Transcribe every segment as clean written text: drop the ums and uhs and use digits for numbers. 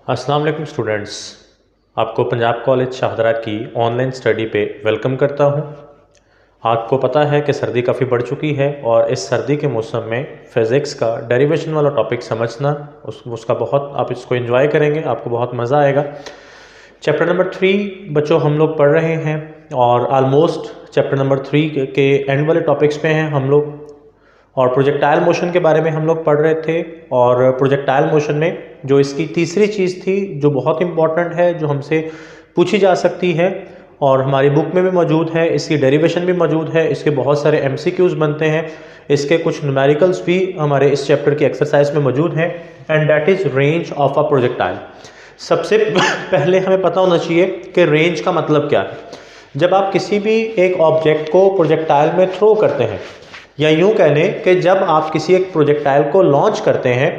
अस्सलाम वालेकुम स्टूडेंट्स, आपको पंजाब कॉलेज शाहदरा की ऑनलाइन स्टडी पे वेलकम करता हूँ। आपको पता है कि सर्दी काफ़ी बढ़ चुकी है और इस सर्दी के मौसम में फ़िज़िक्स का डेरिवेशन वाला टॉपिक समझना उसका बहुत आप इसको एंजॉय करेंगे, आपको बहुत मज़ा आएगा। चैप्टर नंबर 3 बच्चों हम लोग पढ़ रहे हैं और आलमोस्ट चैप्टर नंबर 3 के एंड वाले टॉपिक्स पे हैं हम लोग। और प्रोजेक्टाइल मोशन के बारे में हम लोग पढ़ रहे थे और प्रोजेक्टाइल मोशन में जो इसकी तीसरी चीज़ थी जो बहुत इंपॉर्टेंट है, जो हमसे पूछी जा सकती है और हमारी बुक में भी मौजूद है, इसकी डेरिवेशन भी मौजूद है, इसके बहुत सारे एमसीक्यूज बनते हैं, इसके कुछ न्यूमेरिकल्स भी हमारे इस चैप्टर की एक्सरसाइज में मौजूद हैं, and that is range of a projectile. सबसे पहले हमें पता होना चाहिए कि रेंज का मतलब क्या है। जब आप किसी भी एक ऑब्जेक्ट को प्रोजेक्टाइल में थ्रो करते हैं, या यूं कह लें कि जब आप किसी एक प्रोजेक्टाइल को लॉन्च करते हैं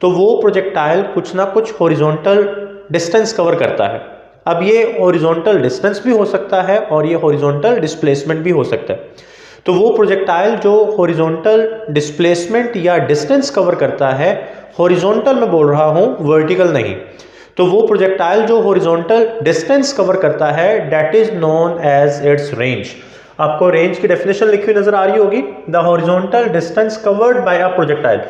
तो वो प्रोजेक्टाइल कुछ ना कुछ हॉरिजॉन्टल डिस्टेंस कवर करता है। अब ये हॉरिजॉन्टल डिस्टेंस भी हो सकता है और ये हॉरिजॉन्टल डिस्प्लेसमेंट भी हो सकता है। तो वो प्रोजेक्टाइल जो हॉरिजॉन्टल डिस्प्लेसमेंट या डिस्टेंस कवर करता है, हॉरिजॉन्टल मैं बोल रहा हूँ, वर्टिकल नहीं, तो वो प्रोजेक्टाइल जो हॉरिजॉन्टल डिस्टेंस कवर करता है that is known as its range. आपको रेंज की डेफिनेशन लिखी हुई नजर आ रही होगी, the horizontal distance covered by a projectile.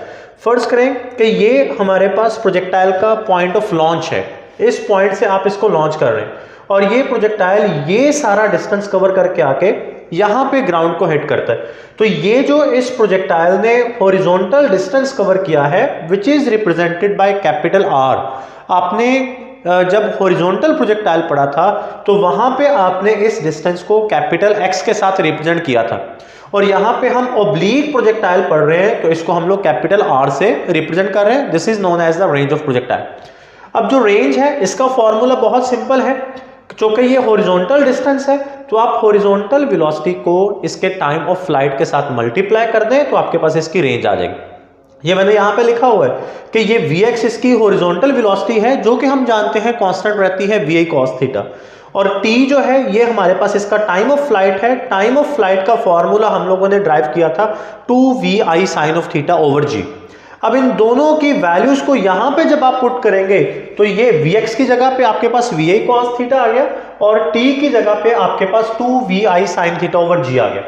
फर्ज करें कि ये हमारे पास प्रोजेक्टाइल का पॉइंट ऑफ लॉन्च है, इस पॉइंट से आप इसको लॉन्च कर रहे हैं और ये प्रोजेक्टाइल ये सारा डिस्टेंस कवर करके आके यहाँ पे ग्राउंड को हिट करता है। तो ये जो इस प्रोजेक्टाइल ने हॉरिजॉन्टल डिस्टेंस कवर किया है which is represented by capital R. आपने जब हॉरिजॉन्टल प्रोजेक्टाइल पढ़ा था तो वहां पे आपने इस डिस्टेंस को कैपिटल एक्स के साथ रिप्रेजेंट किया था और यहाँ पे हम ओब्लीक प्रोजेक्टाइल पढ़ रहे हैं तो इसको हम लोग कैपिटल आर से रिप्रेजेंट कर रहे हैं। This is known as the range of projectile. अब जो रेंज है इसका फॉर्मूला बहुत सिंपल है, क्योंकि ये हॉरिजॉन्टल डिस्टेंस है तो आप हॉरिजॉन्टल वेलोसिटी को इसके टाइम ऑफ फ्लाइट के साथ मल्टीप्लाई कर दें तो आपके पास इसकी रेंज आ जाएगी। ये मैंने यहाँ पे लिखा हुआ है कि ये Vx इसकी हॉरिजॉन्टल वेलोसिटी है जो कि हम जानते हैं कांस्टेंट रहती है VI cos थीटा, और t जो है ये हमारे पास इसका टाइम ऑफ फ्लाइट है। टाइम ऑफ फ्लाइट का फॉर्मूला हम लोगों ने ड्राइव किया था 2VI sin of theta over g। अब इन दोनों की वैल्यूज को यहाँ पे जब आप पुट करेंगे तो ये Vx की जगह पे आपके पास VI cos थीटा आ गया और t की जगह पे आपके पास 2VI sin theta over g आ गया।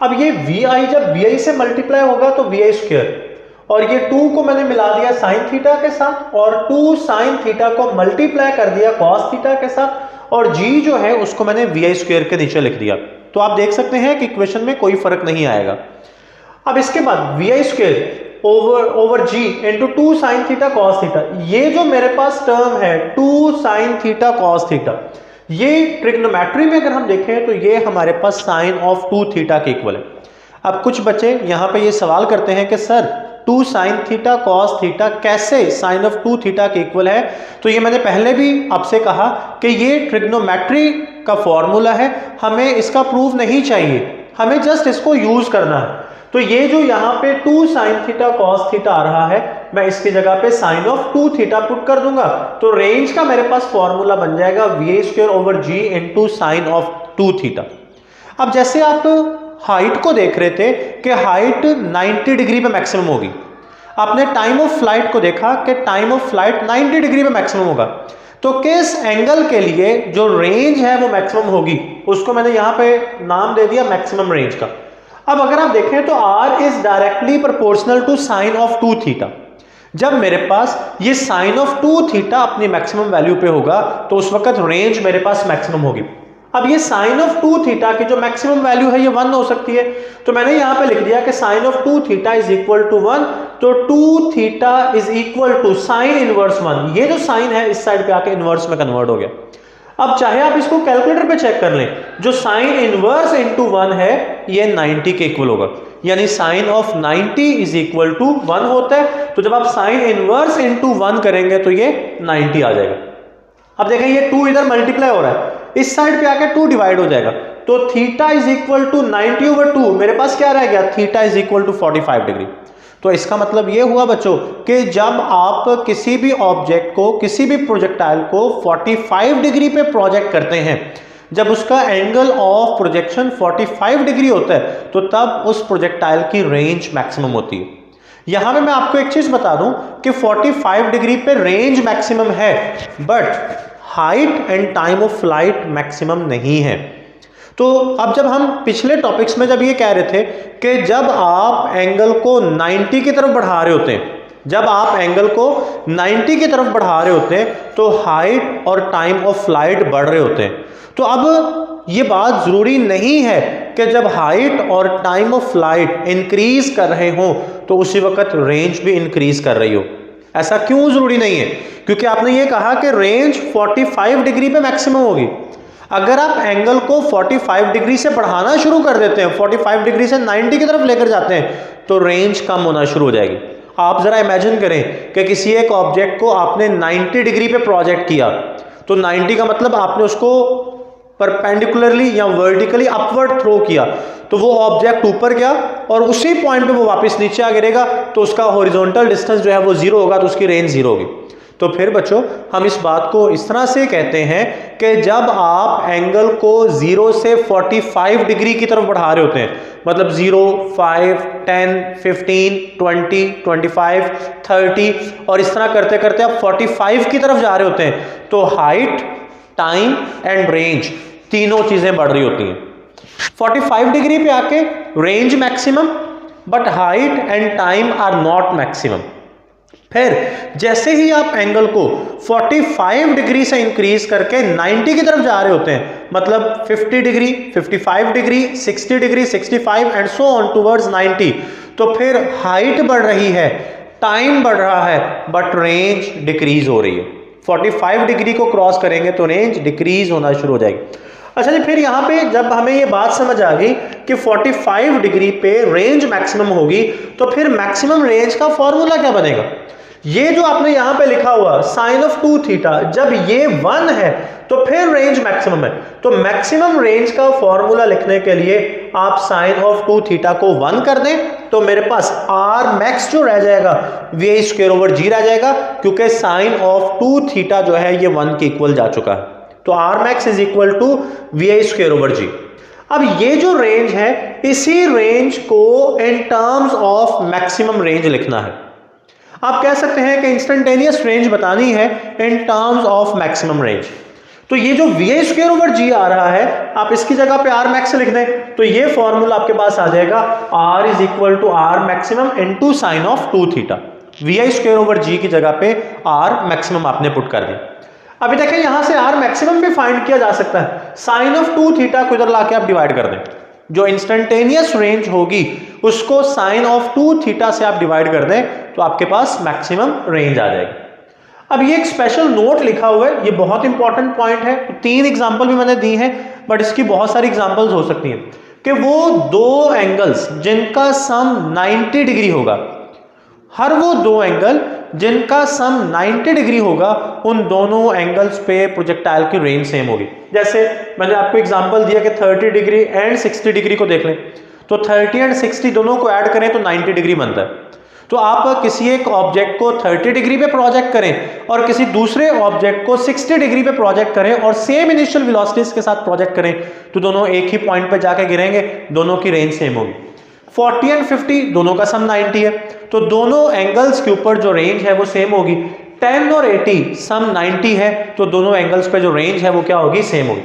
अब ये VI जब VI से मल्टीप्लाई होगा तो VI स्क्वायर, और ये 2 को मैंने मिला दिया साइन थीटा के साथ और 2 साइन थीटा को मल्टीप्लाई कर दिया कॉस थीटा के साथ, और g जो है उसको मैंने VI स्क्वायर के नीचे लिख दिया। तो आप देख सकते हैं कि इक्वेशन में कोई फर्क नहीं आएगा। अब इसके बाद VI square over g into 2 sine theta cos theta, ये जो मेरे पास टर्म है 2 साइन थीटा कॉस थीटा, ये ट्रिग्नोमेट्री में अगर हम देखें तो ये हमारे पास साइन ऑफ 2 थीटा के इक्वल है। अब कुछ बच्चे यहाँ पे ये सवाल करते हैं कि sir 2 sine theta cos theta कैसे साइन ऑफ 2 थीटा के इक्वल है। तो ये मैंने पहले भी आपसे कहा कि ये ट्रिग्नोमेट्री का फॉर्मूला है, हमें इसका प्रूफ नहीं चाहिए, हमें जस्ट इसको यूज करना है। तो ये जो यहाँ पे 2 साइन थीटा कॉस थीटा आ रहा है, मैं इसकी जगह पे साइन ऑफ 2 थीटा पुट कर दूंगा तो रेंज का मेरे पास फॉर्मूला बन जाएगा VI square over g into sine of 2 theta. अब जैसे आप हाइट को देख रहे थे कि हाइट 90 डिग्री पे मैक्सिमम होगी, आपने टाइम ऑफ फ्लाइट को देखा कि टाइम ऑफ फ्लाइट 90 डिग्री पे मैक्सिमम होगा, तो किस एंगल के लिए जो रेंज है वो मैक्सिमम होगी, उसको मैंने यहां पे नाम दे दिया मैक्सिमम रेंज का। अब अगर आप देखें तो r is directly proportional to sine of 2 theta. जब मेरे पास ये साइन ऑफ 2 थीटा अपनी मैक्सिमम वैल्यू पे होगा तो उस वक्त रेंज मेरे पास मैक्सिमम होगी। अब ये साइन ऑफ 2 थीटा की जो मैक्सिमम वैल्यू है ये 1 हो सकती है, तो मैंने यहां पे लिख दिया कि sine of 2 theta is equal to 1, तो 2 theta is equal to sine inverse 1। ये जो साइन है इस साइड पे आके इनवर्स में कन्वर्ट हो गया। अब चाहे आप इसको कैलकुलेटर पे चेक कर लें, जो साइन इनवर्स इंटू 1 है ये 90 के इक्वल होगा, यानी sine of 90 is equal to 1 होता है। तो जब आप साइन इनवर्स इंटू 1 करेंगे तो ये 90 आ जाएगा। अब देखें ये 2 इधर मल्टीप्लाई हो रहा है, इस साइड पे आके 2 डिवाइड हो जाएगा, तो theta is equal to 90 over 2, मेरे पास क्या रह गया, theta is equal to 45 degree. तो इसका मतलब ये हुआ बच्चों कि जब आप किसी भी ऑब्जेक्ट को, किसी भी प्रोजेक्टाइल को 45 डिग्री पे प्रोजेक्ट करते हैं, जब उसका एंगल ऑफ प्रोजेक्शन 45 डिग्री होता है तो तब उस प्रोजेक्टाइल की रेंज मैक्सिमम होती है। यहां पे मैं आपको एक चीज बता दूं कि 45 डिग्री पे रेंज मैक्सिमम है, but height and time of flight maximum नहीं है। तो अब जब हम पिछले टॉपिक्स में जब ये कह रहे थे कि जब आप एंगल को 90 की तरफ बढ़ा रहे होते हैं, जब आप एंगल को 90 की तरफ बढ़ा रहे होते हैं तो हाइट और टाइम ऑफ फ्लाइट बढ़ रहे होते हैं। तो अब ये बात जरूरी नहीं है कि जब हाइट और टाइम ऑफ फ्लाइट इंक्रीज कर रहे हो तो उसी वक्त रेंज भी इंक्रीज कर रही हो। ऐसा क्यों जरूरी नहीं है? क्योंकि आपने ये कहा कि रेंज 45 डिग्री पे मैक्सिमम होगी। अगर आप एंगल को 45 डिग्री से बढ़ाना शुरू कर देते हैं, 45 डिग्री से 90 की तरफ लेकर जाते हैं, तो रेंज कम होना शुरू हो जाएगी। आप जरा इमेजिन करें कि किसी एक ऑब्जेक्ट को आपने 90 डिग्री पे प्रोजेक्ट किया, तो 90 का मतलब आपने उसको परपेंडिकुलरली या वर्टिकली अपवर्ड थ्रो किया, तो वो ऑब्जेक्ट ऊपर गया और उसी पॉइंट पे वो वापस नीचे आ गिरेगा, तो उसका हॉरिजॉन्टल डिस्टेंस जो है वो 0 होगा, तो उसकी रेंज 0 होगी। तो फिर बच्चों हम इस बात को इस तरह से कहते हैं कि जब आप एंगल को 0 से 45 डिग्री की तरफ बढ़ा रहे होते हैं, मतलब 0, 5, 10, 15, 20, 25, 30 और इस तरह करते करते आप 45 की तरफ जा रहे होते हैं, तो हाइट, टाइम एंड रेंज तीनों चीजें बढ़ रही होती हैं। 45 डिग्री पे आके range maximum, but height and time are not maximum. फिर जैसे ही आप एंगल को 45 डिग्री से इंक्रीज करके 90 की तरफ जा रहे होते हैं, मतलब 50 degree, 55 degree, 60 degree, 65 and so on towards 90, तो फिर हाइट बढ़ रही है, टाइम बढ़ रहा है, बट रेंज डिक्रीज हो रही है। 45 डिग्री को क्रॉस करेंगे तो रेंज डिक्रीज होना शुरू हो जाएगी। अच्छा जी, फिर यहां पे जब हमें ये बात समझ आ गई कि 45 डिग्री पे रेंज मैक्सिमम होगी, तो फिर मैक्सिमम रेंज का फॉर्मूला क्या बनेगा? ये जो आपने यहां पे लिखा हुआ साइन ऑफ 2 थीटा, जब ये 1 है तो फिर रेंज मैक्सिमम है। तो मैक्सिमम रेंज का फॉर्मूला लिखने के लिए आप साइन ऑफ 2 थीटा को 1 कर दें, तो मेरे पास आर मैक्स जो रह जाएगा वी स्क्वायर ओवर जी रह जाएगा, क्योंकि साइन ऑफ 2 थीटा जो है ये 1 के इक्वल जा चुका है। तो R max is equal to V square over G. अब ये जो रेंज है, इसी रेंज को in terms of maximum range लिखना है। आप कह सकते हैं कि इंस्टेंटेनियस रेंज बतानी है इन टर्म्स ऑफ मैक्सिमम रेंज। तो ये जो वी स्क्वायर ओवर जी आ रहा है, आप इसकी जगह पे आर मैक्स लिख दें, तो ये फॉर्मूला आपके पास आ जाएगा R is equal to R maximum into sine of 2 theta. V square over G की जगह पे आर मैक्सिमम आपने पुट कर दिया। अभी देखें यहां से आर मैक्सिमम भी फाइंड किया जा सकता है। साइन ऑफ 2 थीटा को इधर लाके आप डिवाइड कर दें, जो इंस्टेंटेनियस रेंज होगी उसको साइन ऑफ 2 थीटा से आप डिवाइड कर दें, तो आपके पास मैक्सिमम रेंज आ जाएगी। अब ये एक स्पेशल नोट लिखा हुआ है, ये बहुत इंपॉर्टेंट पॉइंट है। 3 एग्जांपल भी मैंने दी हैं, बट इसकी बहुत सारी एग्जांपल्स हो सकती हैं कि वो 2 एंगल्स जिनका सम 90 डिग्री होगा, हर वो 2 एंगल जिनका सम 90 डिग्री होगा, उन दोनों एंगल्स पे प्रोजेक्टाइल की रेंज सेम होगी। जैसे मैंने आपको एग्जांपल दिया कि 30 डिग्री एंड 60 डिग्री को देख लें, तो 30 एंड 60 दोनों को ऐड करें तो 90 डिग्री बनता है। तो आप किसी एक ऑब्जेक्ट को 30 डिग्री पे प्रोजेक्ट करें और किसी दूसरे ऑब्जेक्ट को 60 डिग्री पे प्रोजेक्ट करें और सेम इनिशियल वेलोसिटीज के साथ प्रोजेक्ट करें, तो दोनों एक ही पॉइंट पे जाके गिरेंगे, दोनों की रेंज सेम होगी। 40 एंड 50 दोनों का सम 90 है, तो दोनों एंगल्स के ऊपर जो रेंज है वो सेम होगी। 10 और 80 सम 90 है, तो दोनों एंगल्स पे जो रेंज है वो क्या होगी? सेम होगी।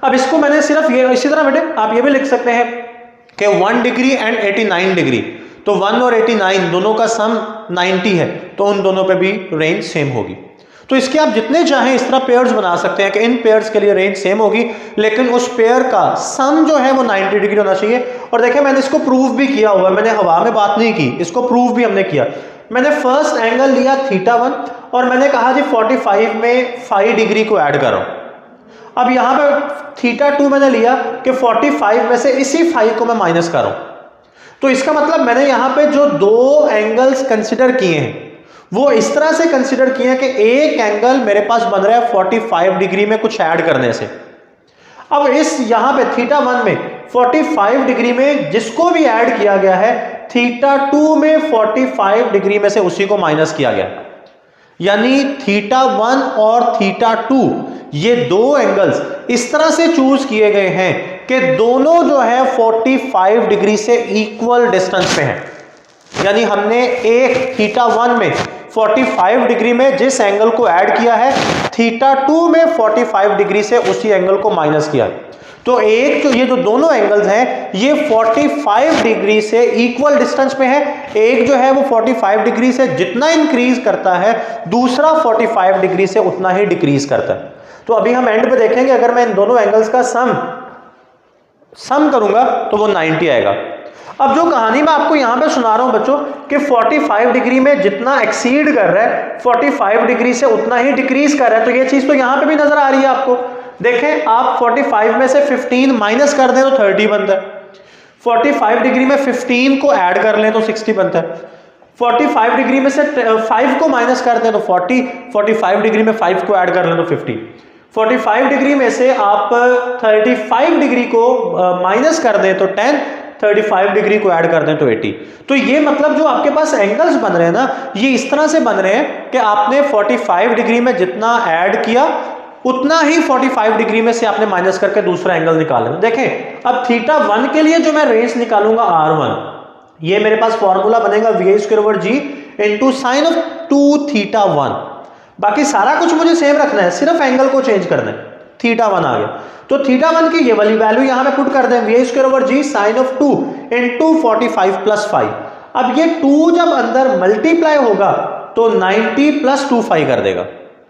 अब इसको मैंने सिर्फ ये इसी तरह बेटे आप ये भी लिख सकते हैं कि 1 डिग्री एंड 89 डिग्री, तो 1 और 89 दोनों का सम 90 है, तो उन दोनों पे भी रेंज सेम होगी। तो इसके आप जितने चाहें इस तरह पेयर्स बना सकते हैं कि इन पेयर्स के लिए रेंज सेम होगी, लेकिन उस पेयर का सम जो है वो 90 डिग्री होना चाहिए। और देखिए मैंने इसको प्रूव भी किया हुआ है, मैंने हवा में बात नहीं की, इसको प्रूव भी हमने किया। मैंने फर्स्ट एंगल लिया θ1 और मैंने कहा जी 45 में 5 डिग्री को ऐड करो। अब यहां पे θ2 मैंने लिया कि 45 में से इसी 5 को मैं माइनस करूं, तो इसका मतलब मैंने यहां पे जो 2 एंगल्स कंसिडर किए हैं वो इस तरह से कंसिडर किए हैं कि एक एंगल मेरे पास बन रहा है 45 डिग्री में कुछ ऐड करने से। अब इस यहां पे θ1 में 45 डिग्री में जिसको भी ऐड किया गया है, θ2 में 45 डिग्री में से उसी को माइनस किया गया, यानी θ1 और θ2 ये 2 एंगल्स इस तरह से चूज किए गए हैं कि दोनों जो है 45 डिग्री से इक्वल डिस्टेंस पे हैं। यानी हमने एक थीटा 1 में 45 डिग्री में जिस एंगल को ऐड किया है, थीटा 2 में 45 डिग्री से उसी एंगल को माइनस किया। तो एक ये जो दोनों एंगल्स हैं ये 45 डिग्री से इक्वल डिस्टेंस पे है। एक जो है वो 45 डिग्री से जितना इंक्रीज करता है, दूसरा 45 डिग्री से उतना ही डिक्रीज करता है। तो अभी हम एंड पे देखेंगे, अगर मैं इन दोनों एंगल्स का सम करूंगा तो वो 90 आएगा। अब जो कहानी मैं आपको यहां पे सुना रहा हूं बच्चों कि 45 डिग्री में जितना एक्सीड कर रहा है, 45 डिग्री से उतना ही डिक्रीज कर रहा है, तो ये चीज तो यहां पे भी नजर आ रही है आपको। देखें, आप 45 में से 15 माइनस कर दें तो 30 बनता है, 45 डिग्री में 15 को ऐड कर लें तो 60 बनता है, 45 डिग्री में से 5 को माइनस कर दें तो 40, 45 डिग्री में 5 को ऐड कर लें तो 50, 45 डिग्री में से आप 35 डिग्री को माइनस कर दें तो 10, 35 डिग्री को ऐड कर दें तो 80। तो ये मतलब जो आपके पास एंगल्स बन रहे हैं ना, ये इस तरह से बन रहे हैं कि आपने 45 डिग्री में जितना ऐड किया उतना ही 45 डिग्री में से आपने माइनस करके दूसरा एंगल निकाल लेना। देखें, अब थीटा 1 के लिए जो मैं रेंज निकालूंगा R1, ये मेरे पास फॉर्मूला बनेगा VA²/G into sine of 2 theta 1। बाकी सारा कुछ मुझे सेम रखना है, सिर्फ एंगल को चेंज करना है। थीटा 1 आ गया, तो थीटा 1 की ये वाली वैल्यू यहां पे पुट कर दें, VA²/G sign of 2 into 45 plus 5। अब ये 2 जब अंदर मल्टीप्लाई होगा तो 90 प्लस 2 5 कर देगा।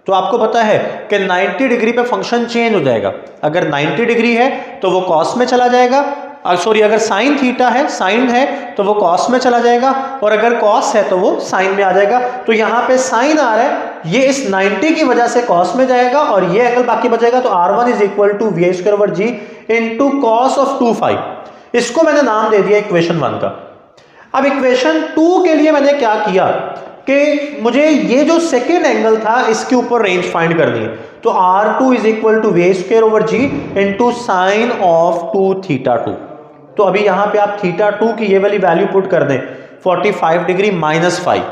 तो आपको पता है कि 90 डिग्री पे फंक्शन चेंज हो जाएगा। अगर 90 डिग्री है तो वो कॉस में चला जाएगा, सॉरी अगर साइन थीटा है, साइन है तो वो कॉस में चला जाएगा, और अगर कॉस है तो वो साइन में आ जाएगा। तो यहाँ पे साइन आ रहा है, ये इस 90 की वजह से कॉस में जाएगा और ये एंगल बाकी बचेगा। तो R1 is equal to VA²/G into cos of 2 5। इसको मैंने नाम दे दिया इक्वेशन 1 का। अब इक्वेशन 2 के लिए मैंने क्या किया कि मुझे ये जो सेकेंड एंगल था इसके ऊपर रेंज फाइंड करनी है। तो R2 is equal to VA²/G into sine of 2 theta 2। तो अभी यहां पे आप थीटा 2 की ये वाली वैल्यू पुट कर दें, 45 डिग्री माइनस 5।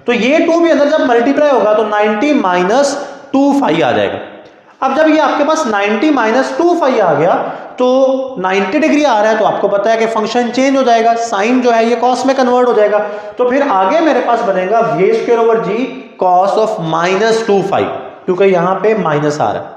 तो ये 2 भी अंदर जब मल्टीप्लाई होगा तो 90 माइनस 2 5 आ जाएगा। अब जब ये आपके पास 90 माइनस 2 5 आ गया तो 90 डिग्री आ रहा है, तो आपको पता है कि फंक्शन चेंज हो जाएगा, साइन जो है ये कॉस में कन्वर्ट हो जाएगा। तो फिर आगे मेरे पास बनेगा VA²/G कॉस ऑफ माइनस 2 5, क्योंकि यहां पे माइनस आ रहा है।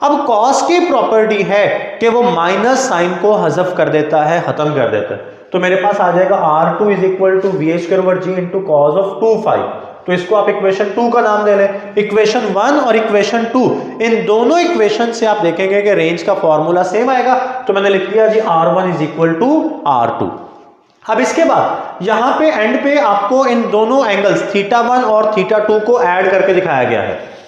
अब कॉस की प्रॉपर्टी है कि वो माइनस साइन को हज़फ कर देता है, खत्म कर देता है। तो मेरे पास आ जाएगा R2 is equal to VA²/G into cos of 2 5। तो इसको आप इक्वेशन 2 का नाम दे लें। इक्वेशन 1 और इक्वेशन 2, इन दोनों इक्वेशन से आप देखेंगे कि रेंज का फॉर्मूला सेम आएगा। तो मैंने लिख दिया जी R1 is equal to R2। अब इसके बाद यहां पे एंड पे आपको इन दोनों एंगल्स थीटा 1 और थीटा 2 को ऐड करके दिखाया गया है।